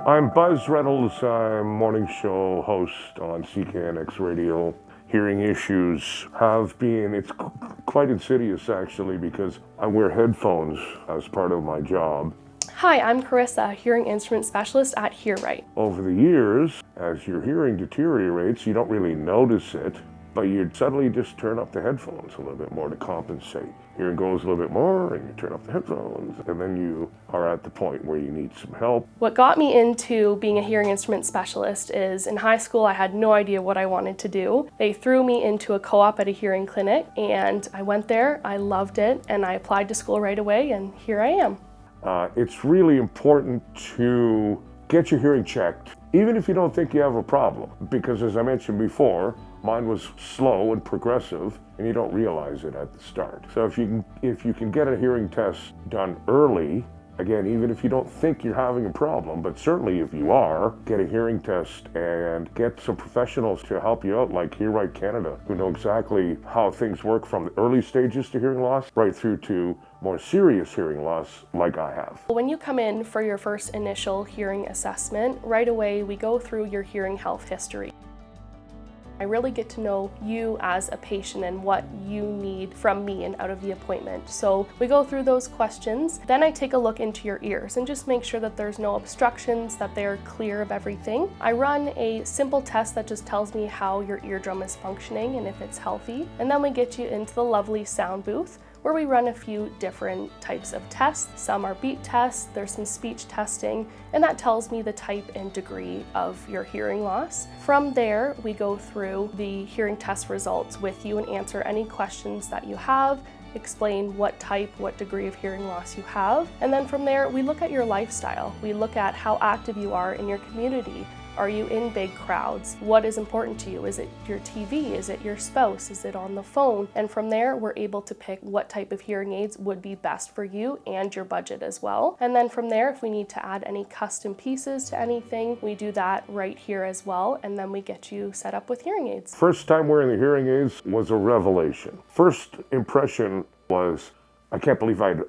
I'm Buzz Reynolds. I'm morning show host on CKNX Radio. Hearing issues have been, it's quite insidious actually, because I wear headphones as part of my job. Hi, I'm Carissa, hearing instrument specialist at HearRight. Over the years, as your hearing deteriorates, you don't really notice it, but you suddenly just turn up the headphones a little bit more to compensate. Hearing goes a little bit more, and you turn up the headphones, and then you are at the point where you need some help. What got me into being a hearing instrument specialist is in high school I had no idea what I wanted to do. They threw me into a co-op at a hearing clinic, and I went there, I loved it, and I applied to school right away, and here I am. It's really important to get your hearing checked, even if you don't think you have a problem, because as I mentioned before, mine was slow and progressive, and you don't realize it at the start. So if you can get a hearing test done early, again, even if you don't think you're having a problem, but certainly if you are, get a hearing test and get some professionals to help you out, like HearRight Canada, who know exactly how things work from the early stages to hearing loss right through to more serious hearing loss like I have. When you come in for your first initial hearing assessment, right away we go through your hearing health history. I really get to know you as a patient and what you need from me and out of the appointment. So we go through those questions. Then I take a look into your ears and just make sure that there's no obstructions, that they're clear of everything. I run a simple test that just tells me how your eardrum is functioning and if it's healthy. And then we get you into the lovely sound booth, where we run a few different types of tests. Some are beat tests, there's some speech testing, and that tells me the type and degree of your hearing loss. From there, we go through the hearing test results with you and answer any questions that you have, explain what type, what degree of hearing loss you have, and then from there, we look at your lifestyle. We look at how active you are in your community. Are you in big crowds? What is important to you? Is it your TV? Is it your spouse? Is it on the phone? And from there, we're able to pick what type of hearing aids would be best for you and your budget as well. And then from there, if we need to add any custom pieces to anything, we do that right here as well. And then we get you set up with hearing aids. First time wearing the hearing aids was a revelation. First impression was, I can't believe I'd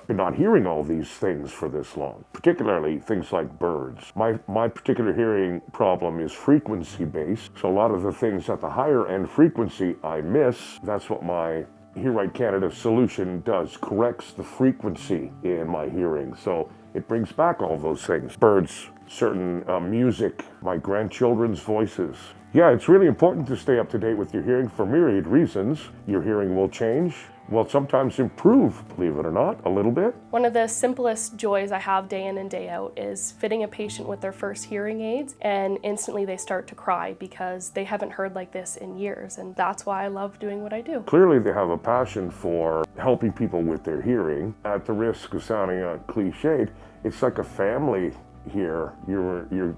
been not hearing all these things for this long, particularly things like birds. My particular hearing problem is frequency-based, so a lot of the things at the higher end frequency I miss. That's what my HearRight Canada solution does, corrects the frequency in my hearing. So it brings back all those things. Birds, certain music, my grandchildren's voices. Yeah, it's really important to stay up to date with your hearing for myriad reasons. Your hearing will change, will sometimes improve, believe it or not, a little bit. One of the simplest joys I have day in and day out is fitting a patient with their first hearing aids, and instantly they start to cry because they haven't heard like this in years, and that's why I love doing what I do. Clearly they have a passion for helping people with their hearing. At the risk of sounding cliched, it's like a family here. You're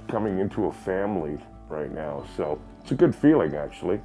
coming into a family right now, so it's a good feeling actually.